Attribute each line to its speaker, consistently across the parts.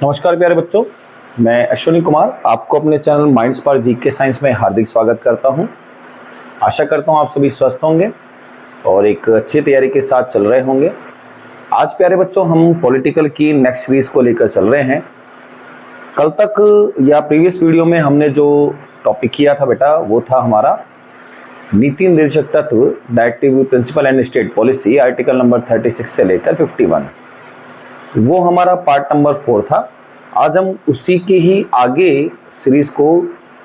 Speaker 1: नमस्कार प्यारे बच्चों, मैं अश्विनी कुमार आपको अपने channel mind spark GK science में हार्दिक स्वागत करता हूं। आशा करता हूं आप सभी स्वस्थ होंगे और एक अच्छी तैयारी के साथ चल रहे होंगे। आज प्यारे बच्चों हम पॉलिटिकल की नेक्स्ट सीरीज को लेकर चल रहे हैं। कल तक या प्रीवियस वीडियो में हमने जो टॉपिक किया था बेटा, वो था हमारा नीति निर्देशक तत्व, directive principle and state policy, article number 36 से लेकर 51। वो हमारा पार्ट नंबर 4 था। आज हम उसी के ही आगे सीरीज को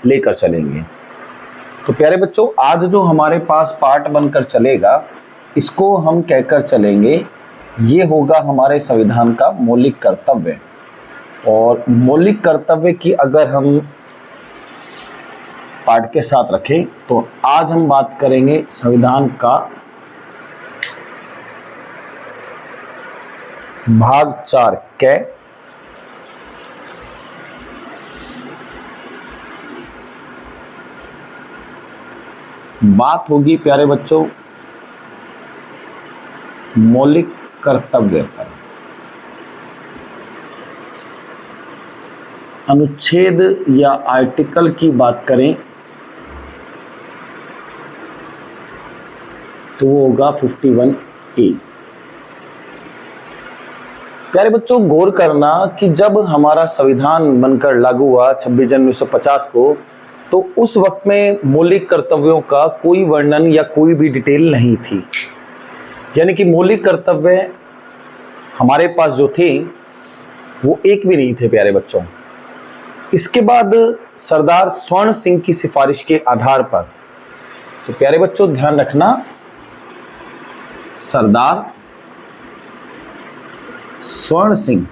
Speaker 1: लेकर चलेंगे। तो प्यारे बच्चों, आज जो हमारे पास पार्ट बनकर चलेगा, इसको हम कहकर चलेंगे, ये होगा हमारे संविधान का मौलिक कर्तव्य। और मौलिक कर्तव्य की अगर हम पार्ट के साथ रखें तो आज हम बात करेंगे संविधान का भाग 4 के बात होगी प्यारे बच्चों मौलिक कर्तव्य पर। अनुच्छेद या आर्टिकल की बात करें तो वो होगा 51A। प्यारे बच्चों, गौर करना कि जब हमारा संविधान बनकर लागू हुआ 26 जनवरी 1950 को, तो उस वक्त में मौलिक कर्तव्यों का कोई वर्णन या कोई भी डिटेल नहीं थी। यानी कि मौलिक कर्तव्य हमारे पास जो थे वो एक भी नहीं थे प्यारे बच्चों। इसके बाद सरदार स्वर्ण सिंह की सिफारिश के आधार पर, तो प्यारे बच्चों ध्यान रखना, सरदार स्वर्ण सिंह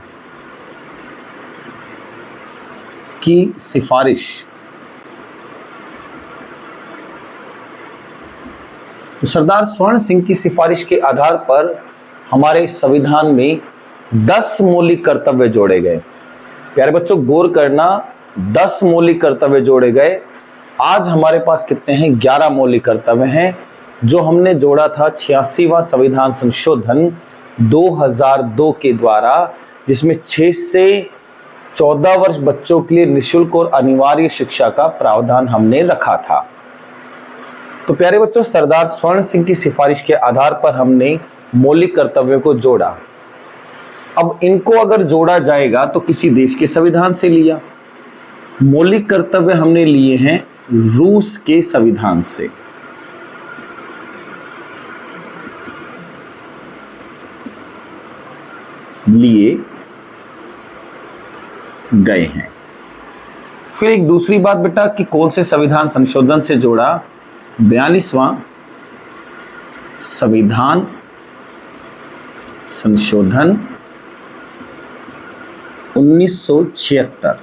Speaker 1: की सिफारिश, तो सरदार स्वर्ण सिंह की सिफारिश के आधार पर हमारे संविधान में 10 मौलिक कर्तव्य जोड़े गए। प्यारे बच्चों गौर करना, 10 मौलिक कर्तव्य जोड़े गए। आज हमारे पास कितने हैं? 11 मौलिक कर्तव्य हैं, जो हमने जोड़ा था 86वां संविधान संशोधन 2002 के द्वारा, जिसमें 6 से 14 वर्ष बच्चों के लिए निःशुल्क और अनिवार्य शिक्षा का प्रावधान हमने रखा था। तो प्यारे बच्चों, सरदार स्वर्ण सिंह की सिफारिश के आधार पर हमने मौलिक कर्तव्यों को जोड़ा। अब इनको अगर जोड़ा जाएगा तो किसी देश के संविधान से लिया। मौलिक कर्तव्य हमने लिए हैं रूस के संविधान से। लिए गए हैं। फिर एक दूसरी बात बेटा कि कौन से संविधान संशोधन से जोड़ा? 42वां संविधान संशोधन 1976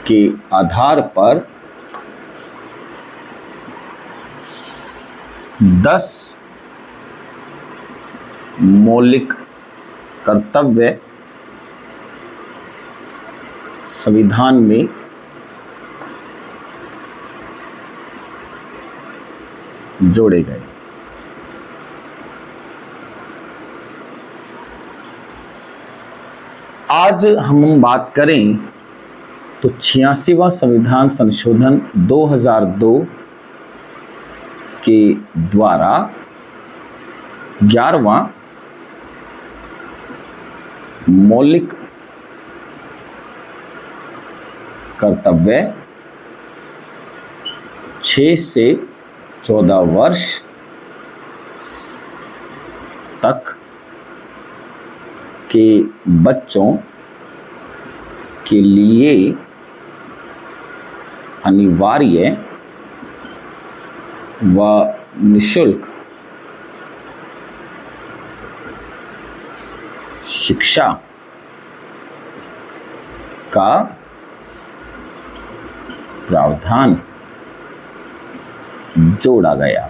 Speaker 1: के आधार पर 10 मौलिक कर्तव्य संविधान में जोड़े गए। आज हम बात करें तो 86वां संविधान संशोधन 2002 के द्वारा 11वां मौलिक कर्तव्य 6 से 14 वर्ष तक के बच्चों के लिए अनिवार्य व निःशुल्क शिक्षा का प्रावधान जोड़ा गया।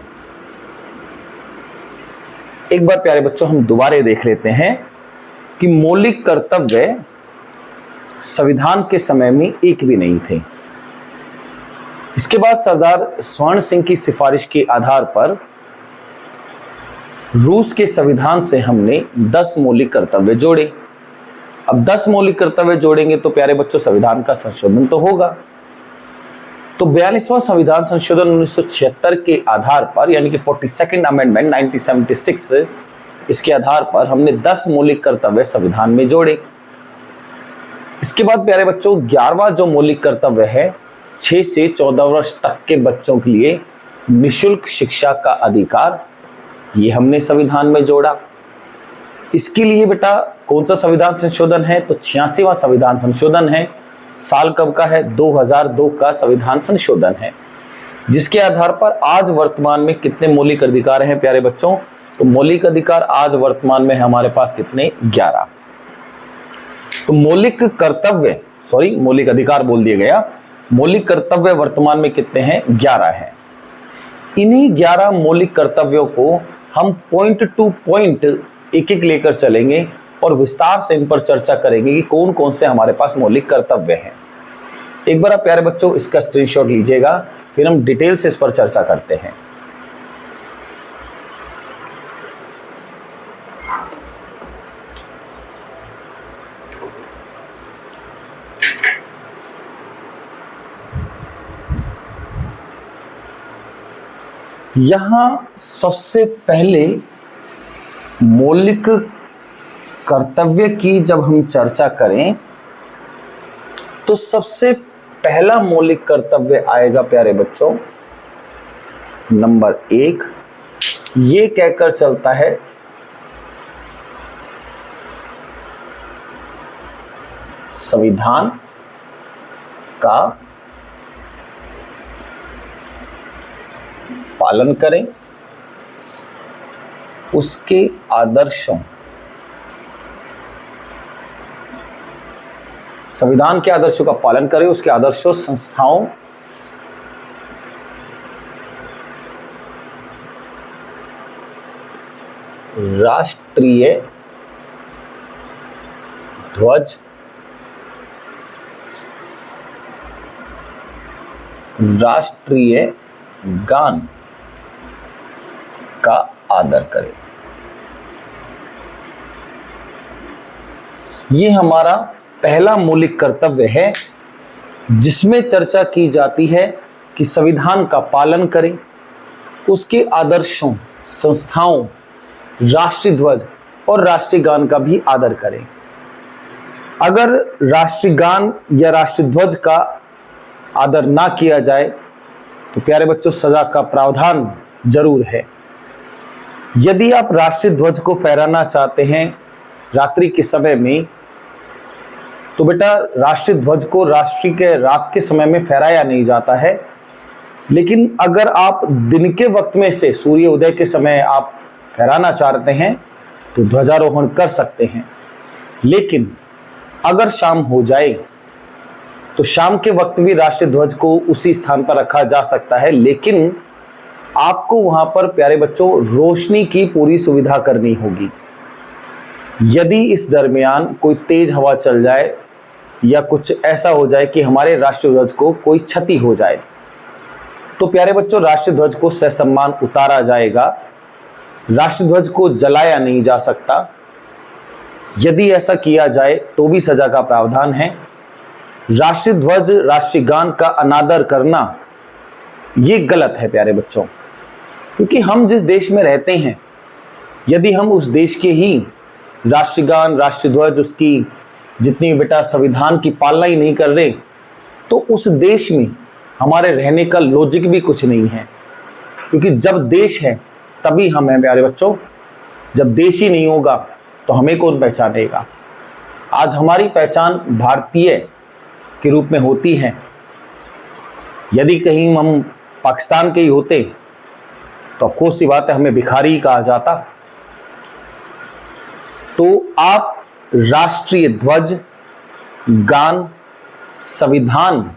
Speaker 1: एक बार प्यारे बच्चों हम दोबारा देख लेते हैं कि मौलिक कर्तव्य संविधान के समय में एक भी नहीं थे। इसके बाद सरदार स्वर्ण सिंह की सिफारिश के आधार पर रूस के संविधान से हमने 10 मौलिक कर्तव्य जोड़े। अब 10 मौलिक कर्तव्य जोड़ेंगे तो प्यारे बच्चों संविधान का संशोधन तो होगा। तो 42वां संविधान संशोधन 1976 के आधार पर, यानी कि 42nd अमेंडमेंट 1976, इसके आधार पर हमने 10 मौलिक कर्तव्य संविधान में जोड़े। इसके बाद प्यारे बच्चों 11वां जो मौलिक कर्तव्य है, 6 से 14 वर्ष तक के बच्चों के लिए निःशुल्क शिक्षा का अधिकार, ये हमने संविधान में जोड़ा। इसके लिए बेटा कौन सा संविधान संशोधन है, तो 86वां संविधान संशोधन है। साल कब का है, 2002 का संविधान संशोधन है, जिसके आधार पर आज वर्तमान में कितने मौलिक अधिकार हैं प्यारे बच्चों, तो मौलिक अधिकार आज वर्तमान में हमारे पास कितने, 11। तो मौलिक कर्तव्य, सॉरी मौलिक अधिकार बोल दिया गया, मौलिक कर्तव्य वर्तमान में कितने हैं, 11 हैं। इन्हीं 11 मौलिक कर्तव्यों को हम पॉइंट टू पॉइंट एक एक लेकर चलेंगे और विस्तार से इन पर चर्चा करेंगे कि कौन कौन से हमारे पास मौलिक कर्तव्य हैं। एक बार आप प्यारे बच्चों इसका स्क्रीनशॉट लीजिएगा, फिर हम डिटेल से इस पर चर्चा करते हैं। यहां सबसे पहले मौलिक कर्तव्य की जब हम चर्चा करें तो सबसे पहला मौलिक कर्तव्य आएगा प्यारे बच्चों, नंबर 1, ये कहकर चलता है संविधान का पालन करें, उसके आदर्शों, संविधान के आदर्शों का पालन करें, उसके आदर्शों, संस्थाओं, राष्ट्रीय ध्वज, राष्ट्रीय गान का आदर करें। ये हमारा पहला मौलिक कर्तव्य है, जिसमें चर्चा की जाती है कि संविधान का पालन करें, उसके आदर्शों, संस्थाओं, राष्ट्रीय ध्वज और राष्ट्रीय गान का भी आदर करें। अगर राष्ट्रीय गान या राष्ट्रीय ध्वज का आदर ना किया जाए तो प्यारे बच्चों सजा का प्रावधान जरूर है। यदि आप राष्ट्रीय ध्वज को फहराना चाहते हैं रात्रि के समय में, तो बेटा राष्ट्रीय ध्वज को रात्रि के रात के समय में फहराया नहीं जाता है, लेकिन अगर आप दिन के वक्त में से सूर्य उदय के समय आप फहराना चाहते हैं तो ध्वजारोहण कर सकते हैं। लेकिन अगर शाम हो जाए तो शाम के वक्त भी राष्ट्रीय ध्वज को उसी स्थान पर रखा जा सकता है, लेकिन आपको वहां पर प्यारे बच्चों रोशनी की पूरी सुविधा करनी होगी। यदि इस दरमियान कोई तेज हवा चल जाए या कुछ ऐसा हो जाए कि हमारे राष्ट्रीय ध्वज को कोई क्षति हो जाए, तो प्यारे बच्चों राष्ट्रीय ध्वज को ससम्मान उतारा जाएगा, राष्ट्रीय ध्वज को जलाया नहीं जा सकता। यदि ऐसा किया जाए तो भी सजा का प्रावधान है। राष्ट्रीय ध्वज, राष्ट्रीय गान का अनादर करना ये गलत है प्यारे बच्चों, क्योंकि हम जिस देश में रहते हैं, यदि हम उस देश के ही राष्ट्रीय गान, राष्ट्रीय ध्वज, उसकी जितनी बेटा संविधान की पालना ही नहीं कर रहे, तो उस देश में हमारे रहने का लॉजिक भी कुछ नहीं है। क्योंकि जब देश है तभी हम हैं प्यारे बच्चों, जब देश ही नहीं होगा तो हमें कौन पहचानेगा। आज हमारी पहचान भारतीय के रूप में होती है। यदि कहीं हम पाकिस्तान के ही होते तो ऑफ कोर्स ये बात है हमें भिखारी ही कहा जाता। तो आप राष्ट्रीय ध्वज, गान, संविधान,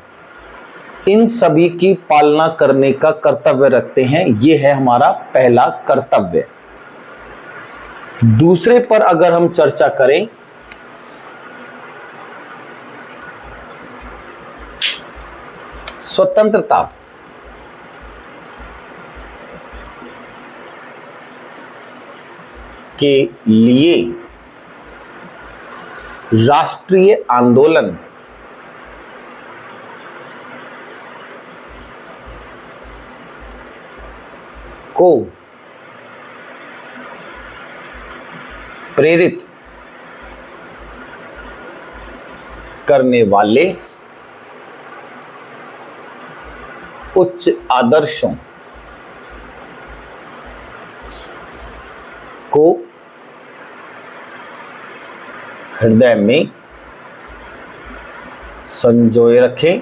Speaker 1: इन सभी की पालना करने का कर्तव्य रखते हैं। ये है हमारा पहला कर्तव्य। दूसरे पर अगर हम चर्चा करें, स्वतंत्रता के लिए राष्ट्रीय आंदोलन को प्रेरित करने वाले उच्च आदर्शों को हृदय में संजोए रखें,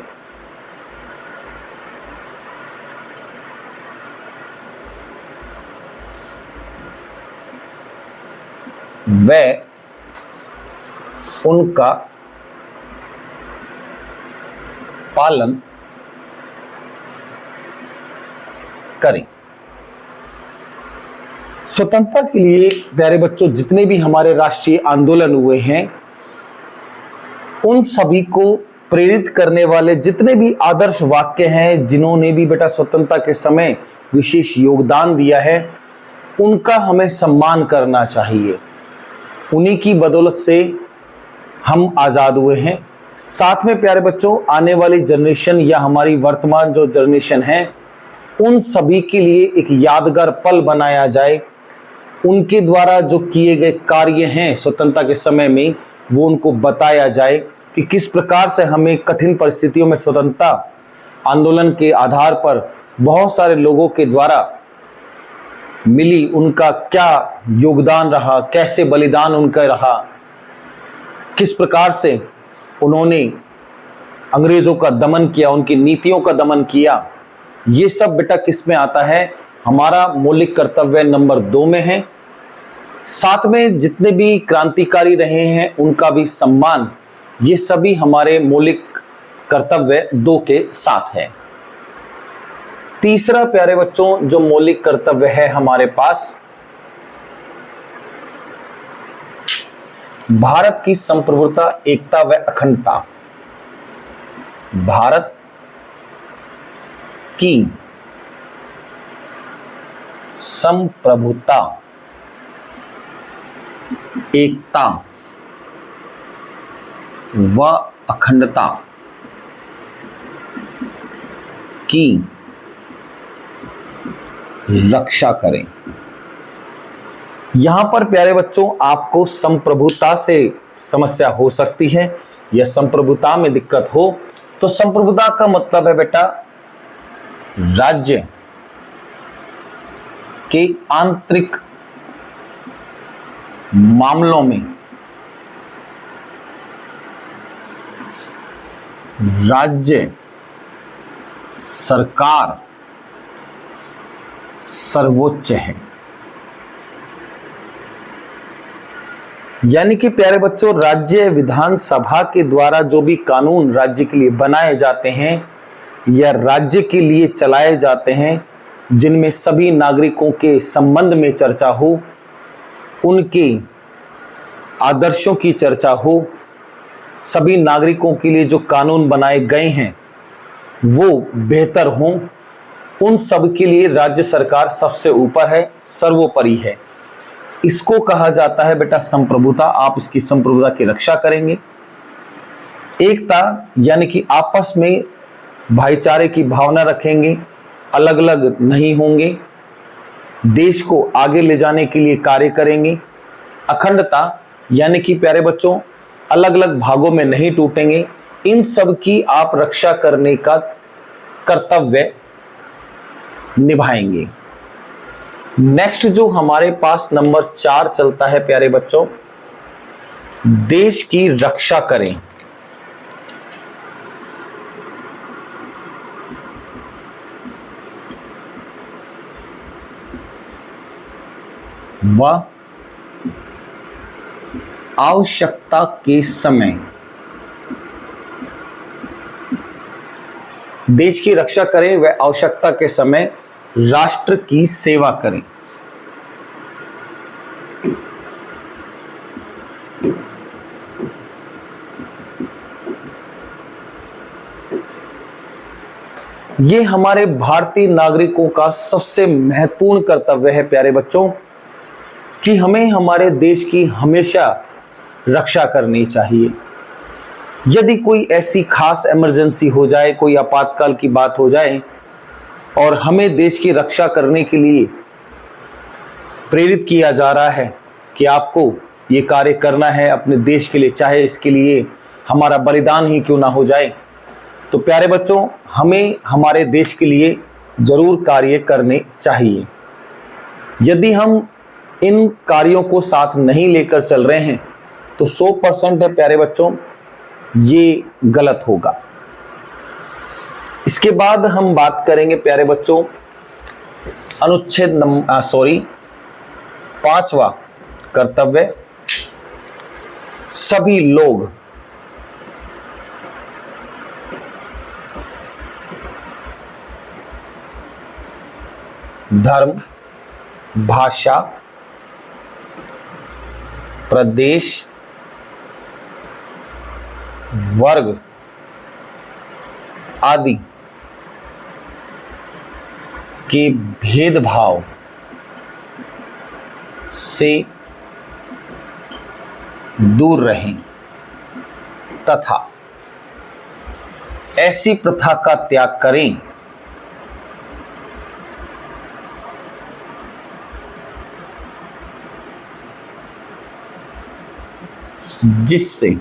Speaker 1: वह उनका पालन करें। स्वतंत्रता के लिए प्यारे बच्चों जितने भी हमारे राष्ट्रीय आंदोलन हुए हैं, उन सभी को प्रेरित करने वाले जितने भी आदर्श वाक्य हैं, जिन्होंने भी बेटा स्वतंत्रता के समय विशेष योगदान दिया है, उनका हमें सम्मान करना चाहिए। उन्हीं की बदौलत से हम आजाद हुए हैं। साथ में प्यारे बच्चों आने वाली जनरेशन या हमारी वर्तमान जो जनरेशन है, उन सभी के लिए एक यादगार पल बनाया जाए। उनके द्वारा जो किए गए कार्य हैं स्वतंत्रता के समय में, वो उनको बताया जाए कि किस प्रकार से हमें कठिन परिस्थितियों में स्वतंत्रता आंदोलन के आधार पर बहुत सारे लोगों के द्वारा मिली, उनका क्या योगदान रहा, कैसे बलिदान उनका रहा, किस प्रकार से उन्होंने अंग्रेजों का दमन किया, उनकी नीतियों का दमन किया। ये सब बेटा किस में आता है? हमारा मौलिक कर्तव्य नंबर 2 में है। साथ में जितने भी क्रांतिकारी रहे हैं उनका भी सम्मान, ये सभी हमारे मौलिक कर्तव्य 2 के साथ है। तीसरा प्यारे बच्चों जो मौलिक कर्तव्य है हमारे पास, भारत की संप्रभुता, एकता व अखंडता। भारत की संप्रभुता, एकता व अखंडता की रक्षा करें। यहां पर प्यारे बच्चों आपको संप्रभुता से समस्या हो सकती है या संप्रभुता में दिक्कत हो, तो संप्रभुता का मतलब है बेटा राज्य के आंतरिक मामलों में राज्य सरकार सर्वोच्च है। यानी कि प्यारे बच्चों राज्य विधानसभा के द्वारा जो भी कानून राज्य के लिए बनाए जाते हैं या राज्य के लिए चलाए जाते हैं, जिनमें सभी नागरिकों के संबंध में चर्चा हो, उनके आदर्शों की चर्चा हो, सभी नागरिकों के लिए जो कानून बनाए गए हैं वो बेहतर हों, उन सब के लिए राज्य सरकार सबसे ऊपर है, सर्वोपरि है। इसको कहा जाता है बेटा संप्रभुता। आप इसकी संप्रभुता की रक्षा करेंगे। एकता यानी कि आपस में भाईचारे की भावना रखेंगे, अलग अलग नहीं होंगे, देश को आगे ले जाने के लिए कार्य करेंगे। अखंडता यानी कि प्यारे बच्चों अलग अलग भागों में नहीं टूटेंगे। इन सब की आप रक्षा करने का कर्तव्य निभाएंगे। नेक्स्ट जो हमारे पास नंबर 4 चलता है प्यारे बच्चों, देश की रक्षा करें। वह आवश्यकता के समय देश की रक्षा करें, वह आवश्यकता के समय राष्ट्र की सेवा करें। ये हमारे भारतीय नागरिकों का सबसे महत्वपूर्ण कर्तव्य है प्यारे बच्चों, कि हमें हमारे देश की हमेशा रक्षा करनी चाहिए। यदि कोई ऐसी खास इमरजेंसी हो जाए, कोई आपातकाल की बात हो जाए और हमें देश की रक्षा करने के लिए प्रेरित किया जा रहा है कि आपको ये कार्य करना है अपने देश के लिए, चाहे इसके लिए हमारा बलिदान ही क्यों ना हो जाए, तो प्यारे बच्चों हमें हमारे देश के लिए जरूर कार्य करने चाहिए। यदि हम इन कार्यों को साथ नहीं लेकर चल रहे हैं तो 100% है प्यारे बच्चों, ये गलत होगा। इसके बाद हम बात करेंगे प्यारे बच्चों अनुच्छेद 5वां कर्तव्य, सभी लोग धर्म, भाषा, प्रदेश, वर्ग आदि के भेदभाव से दूर रहें तथा ऐसी प्रथा का त्याग करें जिससे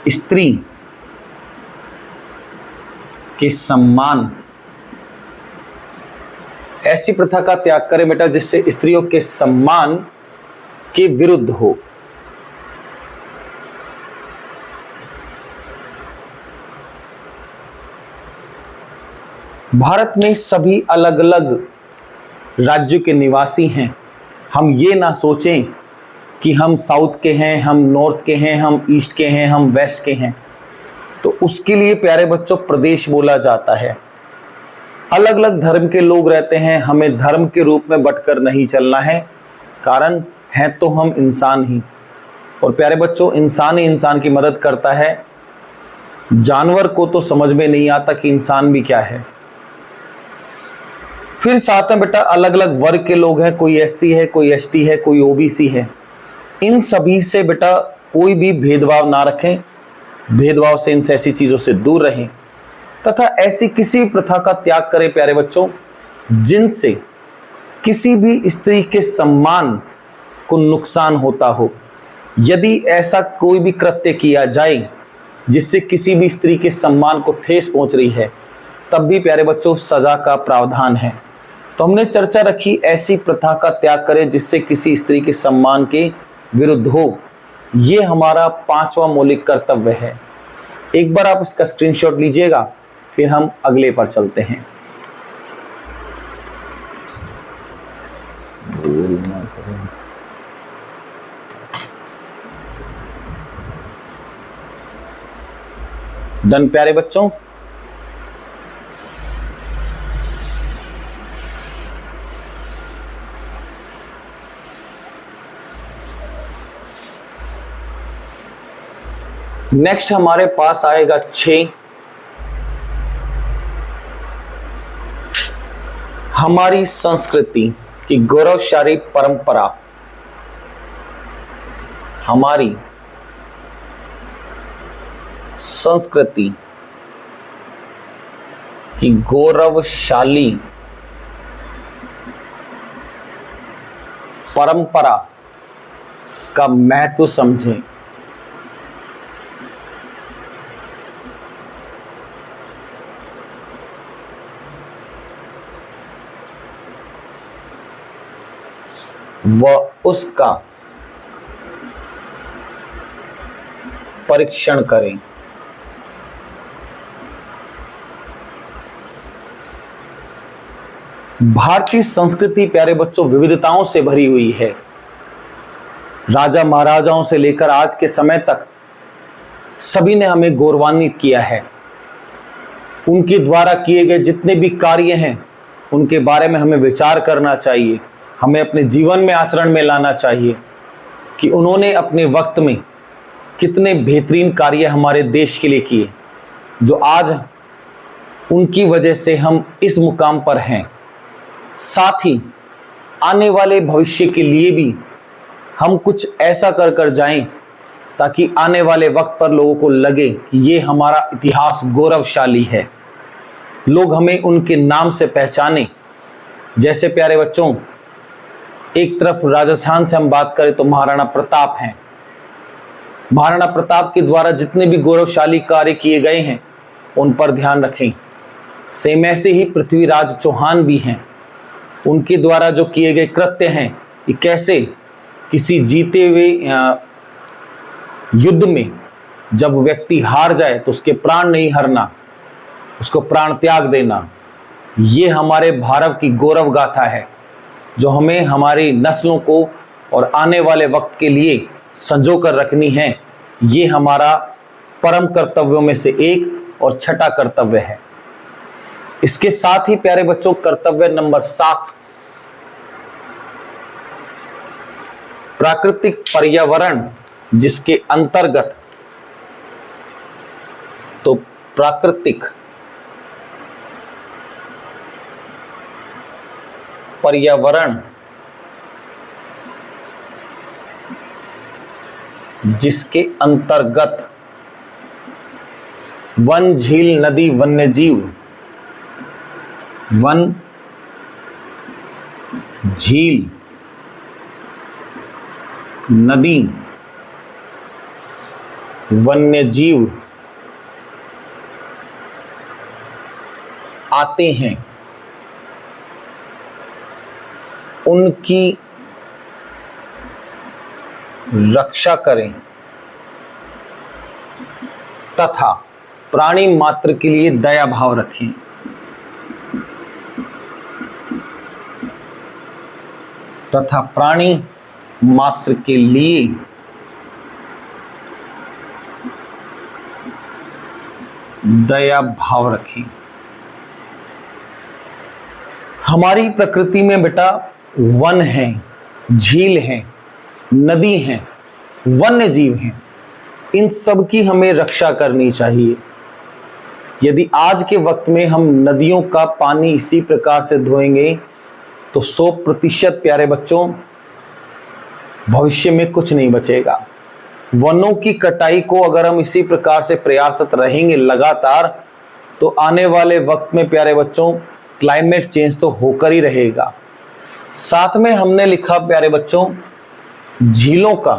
Speaker 1: स्त्री के सम्मान, ऐसी प्रथा का त्याग करें बेटा जिससे स्त्रियों के सम्मान के विरुद्ध हो। भारत में सभी अलग अलग राज्यों के निवासी हैं। हम ये ना सोचें कि हम साउथ के हैं, हम नॉर्थ के हैं, हम ईस्ट के हैं, हम वेस्ट के हैं। तो उसके लिए प्यारे बच्चों प्रदेश बोला जाता है। अलग अलग धर्म के लोग रहते हैं, हमें धर्म के रूप में बंटकर नहीं चलना है, कारण है तो हम इंसान ही। और प्यारे बच्चों इंसान ही इंसान की मदद करता है। जानवर को तो समझ में नहीं आता कि इंसान भी क्या है। फिर साथ में बेटा अलग अलग वर्ग के लोग हैं, कोई एससी है, कोई एसटी है, कोई ओबीसी है। इन सभी से बेटा कोई भी भेदभाव ना रखें, भेदभाव से, इनसे, ऐसी चीजों से दूर रहें तथा ऐसी किसी प्रथा का त्याग करें प्यारे बच्चों जिनसे किसी भी स्त्री के सम्मान को नुकसान होता हो। यदि ऐसा कोई भी कृत्य किया जाए जिससे किसी भी स्त्री के सम्मान को ठेस पहुंच रही है, तब भी प्यारे बच्चों सजा का प्रावधान है। तो हमने चर्चा रखी ऐसी प्रथा का त्याग करें जिससे किसी स्त्री के सम्मान के विरुद्ध हो। ये हमारा 5वां मौलिक कर्तव्य है। एक बार आप इसका स्क्रीनशॉट लीजिएगा, फिर हम अगले पर चलते हैं। डन प्यारे बच्चों। नेक्स्ट हमारे पास आएगा 6, हमारी संस्कृति की गौरवशाली परंपरा, हमारी संस्कृति की गौरवशाली परंपरा का महत्व समझें। व उसका परीक्षण करें। भारतीय संस्कृति प्यारे बच्चों विविधताओं से भरी हुई है। राजा महाराजाओं से लेकर आज के समय तक सभी ने हमें गौरवान्वित किया है। उनके द्वारा किए गए जितने भी कार्य हैं उनके बारे में हमें विचार करना चाहिए, हमें अपने जीवन में आचरण में लाना चाहिए कि उन्होंने अपने वक्त में कितने बेहतरीन कार्य हमारे देश के लिए किए, जो आज उनकी वजह से हम इस मुकाम पर हैं। साथ ही आने वाले भविष्य के लिए भी हम कुछ ऐसा कर कर जाएं ताकि आने वाले वक्त पर लोगों को लगे कि ये हमारा इतिहास गौरवशाली है, लोग हमें उनके नाम से पहचाने। जैसे प्यारे बच्चों, एक तरफ राजस्थान से हम बात करें तो महाराणा प्रताप हैं। महाराणा प्रताप के द्वारा जितने भी गौरवशाली कार्य किए गए हैं उन पर ध्यान रखें। सेम ऐसे ही पृथ्वीराज चौहान भी हैं, उनके द्वारा जो किए गए कृत्य हैं कि कैसे किसी जीते हुए युद्ध में जब व्यक्ति हार जाए तो उसके प्राण नहीं हरना, उसको प्राण त्याग देना, ये हमारे भारत की गौरव गाथा है जो हमें हमारी नस्लों को और आने वाले वक्त के लिए संजो कर रखनी है। ये हमारा परम कर्तव्यों में से एक और छठा कर्तव्य है। इसके साथ ही प्यारे बच्चों, कर्तव्य नंबर 7, प्राकृतिक पर्यावरण जिसके अंतर्गत, तो प्राकृतिक पर्यावरण जिसके अंतर्गत वन, झील, नदी, वन्यजीव, वन, झील, नदी, वन्यजीव आते हैं, उनकी रक्षा करें तथा प्राणी मात्र के लिए दया भाव रखें। तथा प्राणी मात्र के लिए दया भाव रखें। हमारी प्रकृति में बेटा वन है, झील है, नदी है, वन्य जीव हैं, इन सब की हमें रक्षा करनी चाहिए। यदि आज के वक्त में हम नदियों का पानी इसी प्रकार से धोएंगे तो 100% प्यारे बच्चों भविष्य में कुछ नहीं बचेगा। वनों की कटाई को अगर हम इसी प्रकार से प्रयासरत रहेंगे लगातार तो आने वाले वक्त में प्यारे बच्चों क्लाइमेट चेंज तो होकर ही रहेगा। साथ में हमने लिखा प्यारे बच्चों झीलों का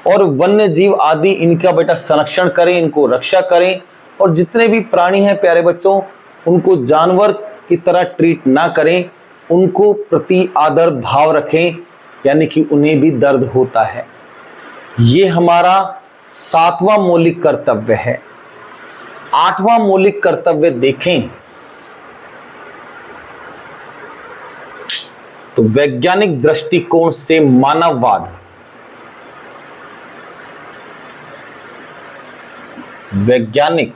Speaker 1: और वन्य जीव आदि इनका बेटा संरक्षण करें, इनको रक्षा करें और जितने भी प्राणी हैं प्यारे बच्चों उनको जानवर की तरह ट्रीट ना करें, उनको प्रति आदर भाव रखें, यानी कि उन्हें भी दर्द होता है। ये हमारा 7वां मौलिक कर्तव्य है। 8वां मौलिक कर्तव्य देखें तो वैज्ञानिक दृष्टिकोण से मानववाद, वैज्ञानिक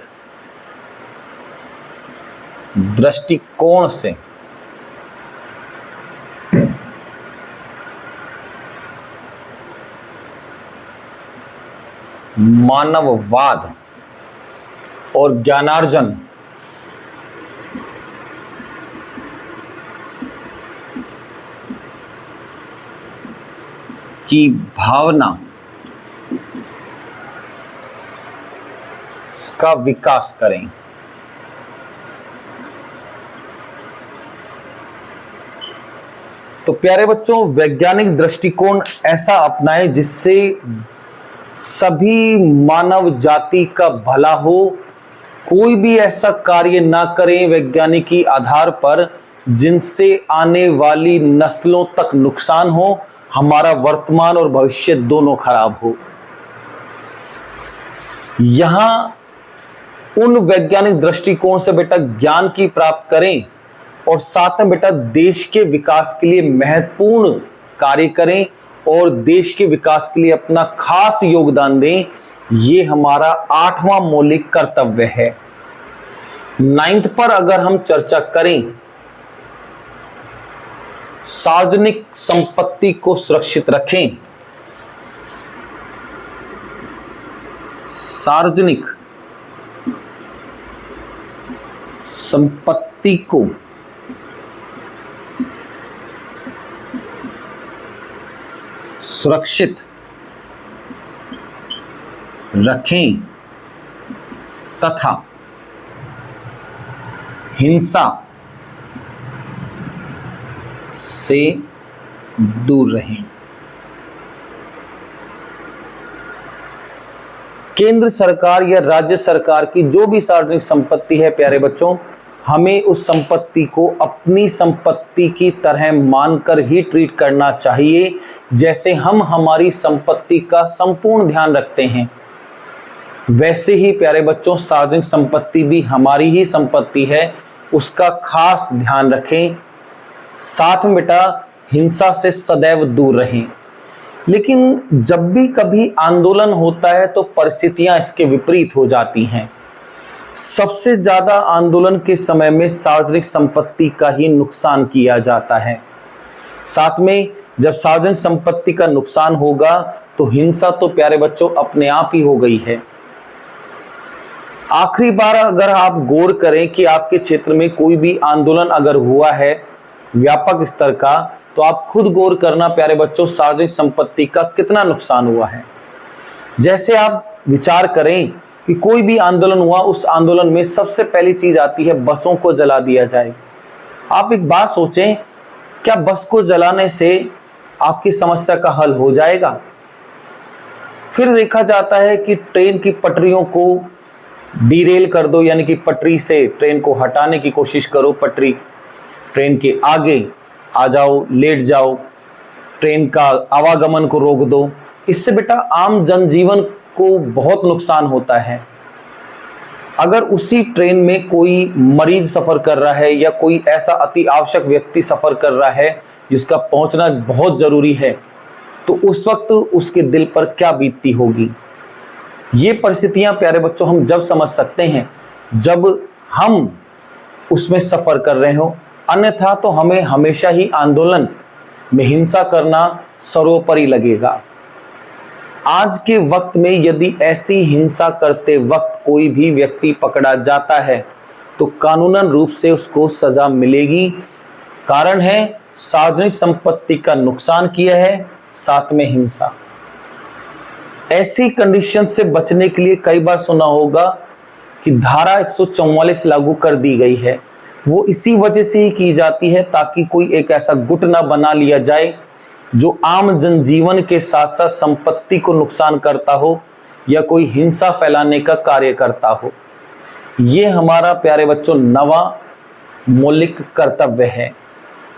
Speaker 1: दृष्टिकोण से मानववाद और ज्ञानार्जन की भावना का विकास करें। तो प्यारे बच्चों वैज्ञानिक दृष्टिकोण ऐसा अपनाएं जिससे सभी मानव जाति का भला हो, कोई भी ऐसा कार्य ना करें वैज्ञानिकी आधार पर जिनसे आने वाली नस्लों तक नुकसान हो, हमारा वर्तमान और भविष्य दोनों खराब हो। यहां उन वैज्ञानिक दृष्टिकोण से बेटा ज्ञान की प्राप्त करें और साथ में बेटा देश के विकास के लिए महत्वपूर्ण कार्य करें और देश के विकास के लिए अपना खास योगदान दें। ये हमारा 8वां मौलिक कर्तव्य है। 9th पर अगर हम चर्चा करें, सार्वजनिक संपत्ति को सुरक्षित रखें। सार्वजनिक संपत्ति को सुरक्षित रखें तथा हिंसा से दूर रहें। केंद्र सरकार या राज्य सरकार की जो भी सार्वजनिक संपत्ति है प्यारे बच्चों, हमें उस संपत्ति को अपनी संपत्ति की तरह मानकर ही ट्रीट करना चाहिए, जैसे हम हमारी संपत्ति का संपूर्ण ध्यान रखते हैं। वैसे ही प्यारे बच्चों सार्वजनिक संपत्ति भी हमारी ही संपत्ति है, उसका खास ध्यान रखें। साथ में बेटा हिंसा से सदैव दूर रहें। लेकिन जब भी कभी आंदोलन होता है तो परिस्थितियां इसके विपरीत हो जाती हैं। सबसे ज्यादा आंदोलन के समय में सार्वजनिक संपत्ति का ही नुकसान किया जाता है। साथ में जब सार्वजनिक संपत्ति का नुकसान होगा तो हिंसा तो प्यारे बच्चों अपने आप ही हो गई है। आखिरी बार अगर आप गौर करें कि आपके क्षेत्र में कोई भी आंदोलन अगर हुआ है व्यापक स्तर का, तो आप खुद गौर करना प्यारे बच्चों सार्वजनिक संपत्ति का कितना नुकसान हुआ है। जैसे आप विचार करें कि कोई भी आंदोलन हुआ, उस आंदोलन में सबसे पहली चीज आती है बसों को जला दिया जाए। आप एक बात सोचें, क्या बस को जलाने से आपकी समस्या का हल हो जाएगा? फिर देखा जाता है कि ट्रेन की पटरियों को डीरेल कर दो, यानी कि पटरी से ट्रेन को हटाने की कोशिश करो, पटरी ट्रेन के आगे आ जाओ, लेट जाओ, ट्रेन का आवागमन को रोक दो। इससे बेटा आम जनजीवन को बहुत नुकसान होता है। अगर उसी ट्रेन में कोई मरीज सफर कर रहा है या कोई ऐसा अति आवश्यक व्यक्ति सफर कर रहा है जिसका पहुंचना बहुत जरूरी है, तो उस वक्त उसके दिल पर क्या बीतती होगी। ये परिस्थितियां प्यारे बच्चों हम जब समझ सकते हैं जब हम उसमें सफर कर रहे हो, अन्यथा तो हमें हमेशा ही आंदोलन में हिंसा करना सर्वोपरि लगेगा। आज के वक्त में यदि ऐसी हिंसा करते वक्त कोई भी व्यक्ति पकड़ा जाता है तो कानूनन रूप से उसको सजा मिलेगी। कारण है सार्वजनिक संपत्ति का नुकसान किया है, साथ में हिंसा। ऐसी कंडीशन से बचने के लिए कई बार सुना होगा कि धारा 144 लागू कर दी गई है। वो इसी वजह से ही की जाती है ताकि कोई एक ऐसा गुट ना बना लिया जाए जो आम जनजीवन के साथ साथ संपत्ति को नुकसान करता हो या कोई हिंसा फैलाने का कार्य करता हो। ये हमारा प्यारे बच्चों नवा मौलिक कर्तव्य है।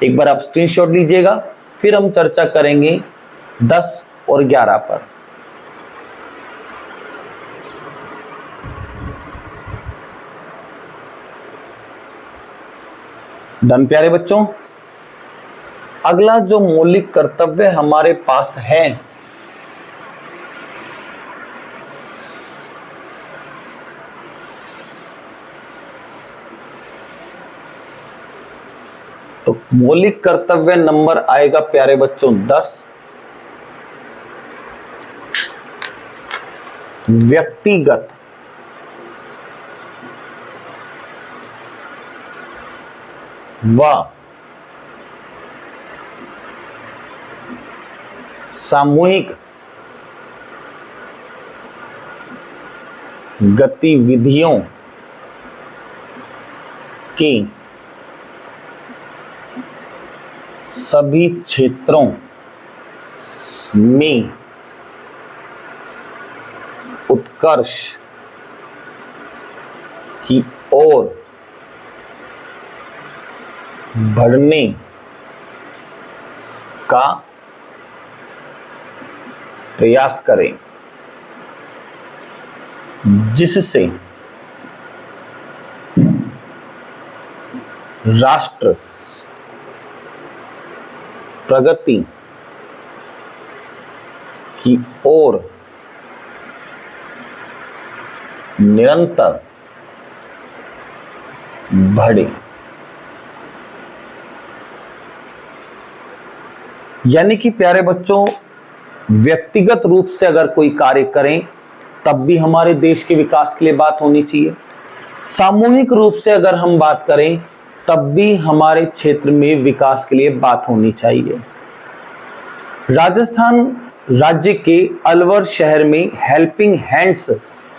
Speaker 1: एक बार आप स्क्रीनशॉट लीजिएगा, फिर हम चर्चा करेंगे 10 और 11 पर। डन प्यारे बच्चों। अगला जो मौलिक कर्तव्य हमारे पास है तो मौलिक कर्तव्य नंबर आएगा प्यारे बच्चों 10। व्यक्तिगत व सामूहिक गतिविधियों के सभी क्षेत्रों में उत्कर्ष की ओर बढ़ने का प्रयास करें, जिससे राष्ट्र प्रगति की ओर निरंतर बढ़े। यानी कि प्यारे बच्चों व्यक्तिगत रूप से अगर कोई कार्य करें तब भी हमारे देश के विकास के लिए बात होनी चाहिए। सामूहिक रूप से अगर हम बात करें तब भी हमारे क्षेत्र में विकास के लिए बात होनी चाहिए। राजस्थान राज्य के अलवर शहर में हेल्पिंग हैंड्स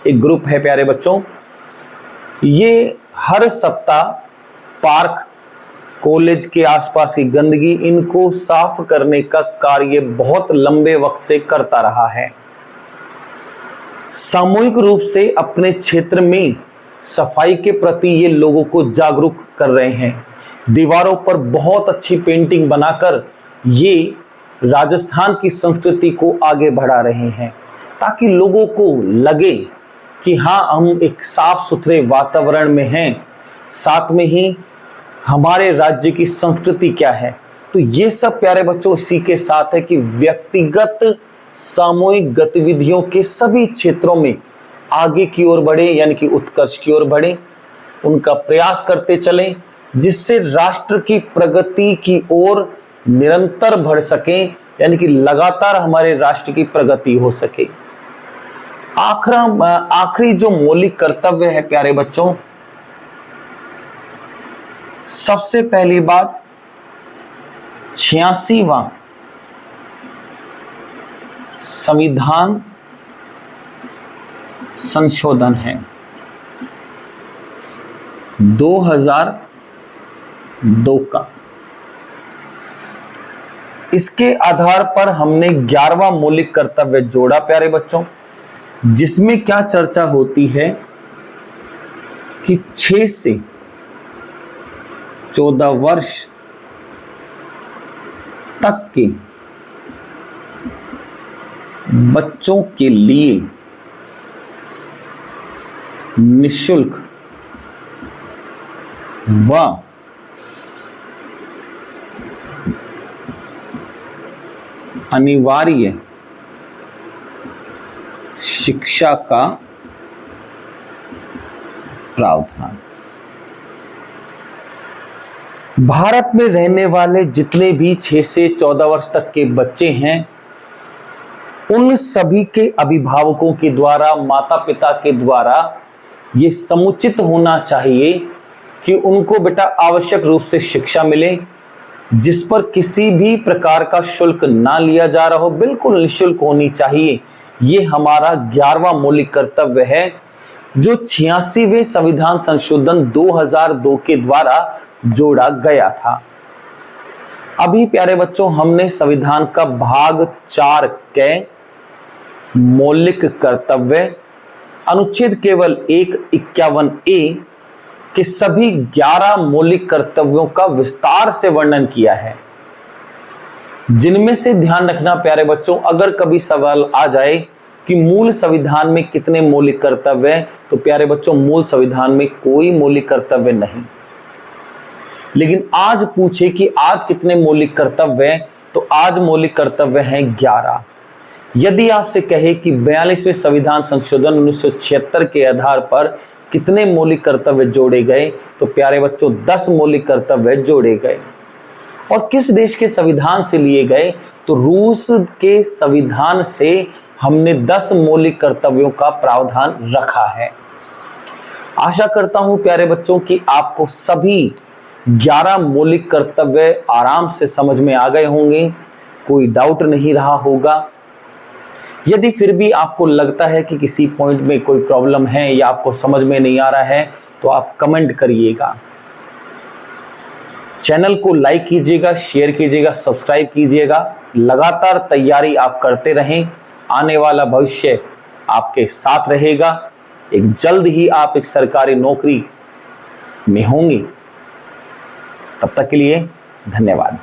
Speaker 1: एक ग्रुप है प्यारे बच्चों। ये हर सप्ताह पार्क, कॉलेज के आसपास की गंदगी, इनको साफ करने का कार्य बहुत लंबे वक्त से करता रहा है। सामूहिक रूप से अपने क्षेत्र में सफाई के प्रति ये लोगों को जागरूक कर रहे हैं। दीवारों पर बहुत अच्छी पेंटिंग बनाकर ये राजस्थान की संस्कृति को आगे बढ़ा रहे हैं, ताकि लोगों को लगे कि हाँ, हम एक साफ सुथरे वातावरण में हैं, साथ में ही हमारे राज्य की संस्कृति क्या है। तो ये सब प्यारे बच्चों इसी के साथ है कि व्यक्तिगत सामूहिक गतिविधियों के सभी क्षेत्रों में आगे की ओर बढ़े, यानी कि उत्कर्ष की ओर बढ़े, उनका प्रयास करते चलें, जिससे राष्ट्र की प्रगति की ओर निरंतर बढ़ सकें, यानी कि लगातार हमारे राष्ट्र की प्रगति हो सके। आखिरी जो मौलिक कर्तव्य है प्यारे बच्चों, सबसे पहली बात 86वां संविधान संशोधन है 2002 का। इसके आधार पर हमने 11वां मौलिक कर्तव्य जोड़ा प्यारे बच्चों, जिसमें क्या चर्चा होती है कि 6 से 14 वर्ष तक के बच्चों के लिए निःशुल्क व अनिवार्य शिक्षा का प्रावधान। भारत में रहने वाले जितने भी 6 से 14 वर्ष तक के बच्चे हैं, उन सभी के अभिभावकों के द्वारा, माता पिता के द्वारा ये समुचित होना चाहिए कि उनको बेटा आवश्यक रूप से शिक्षा मिले, जिस पर किसी भी प्रकार का शुल्क ना लिया जा रहा हो, बिल्कुल निःशुल्क होनी चाहिए। ये हमारा 11वां मौलिक कर्तव्य है, जो 86वें संविधान संशोधन 2002 के द्वारा जोड़ा गया था। अभी प्यारे बच्चों हमने संविधान का भाग 4 के मौलिक कर्तव्य अनुच्छेद केवल 51A के सभी 11 मौलिक कर्तव्यों का विस्तार से वर्णन किया है, जिनमें से ध्यान रखना प्यारे बच्चों, अगर कभी सवाल आ जाए कि मूल संविधान में कितने मौलिक कर्तव्य हैं, तो प्यारे बच्चों मूल संविधान में कोई मौलिक कर्तव्य नहीं। लेकिन आज पूछे कि आज कितने मौलिक कर्तव्य हैं, तो आज मौलिक कर्तव्य हैं 11। यदि आपसे कहे कि 42वें संविधान संशोधन 1976 के आधार पर कितने मौलिक कर्तव्य जोड़े गए, तो प्यारे बच्चों 10 मौलिक कर्तव्य जोड़े गए। और किस देश के संविधान से लिए गए, तो रूस के संविधान से हमने 10 मौलिक कर्तव्यों का प्रावधान रखा है। आशा करता हूं प्यारे बच्चों कि आपको सभी 11 मौलिक कर्तव्य आराम से समझ में आ गए होंगे, कोई डाउट नहीं रहा होगा। यदि फिर भी आपको लगता है कि किसी पॉइंट में कोई प्रॉब्लम है या आपको समझ में नहीं आ रहा है, तो आप कमेंट करिएगा। चैनल को लाइक कीजिएगा, शेयर कीजिएगा, सब्सक्राइब कीजिएगा। लगातार तैयारी आप करते रहें, आने वाला भविष्य आपके साथ रहेगा। एक जल्द ही आप एक सरकारी नौकरी में होंगे। तब तक के लिए धन्यवाद।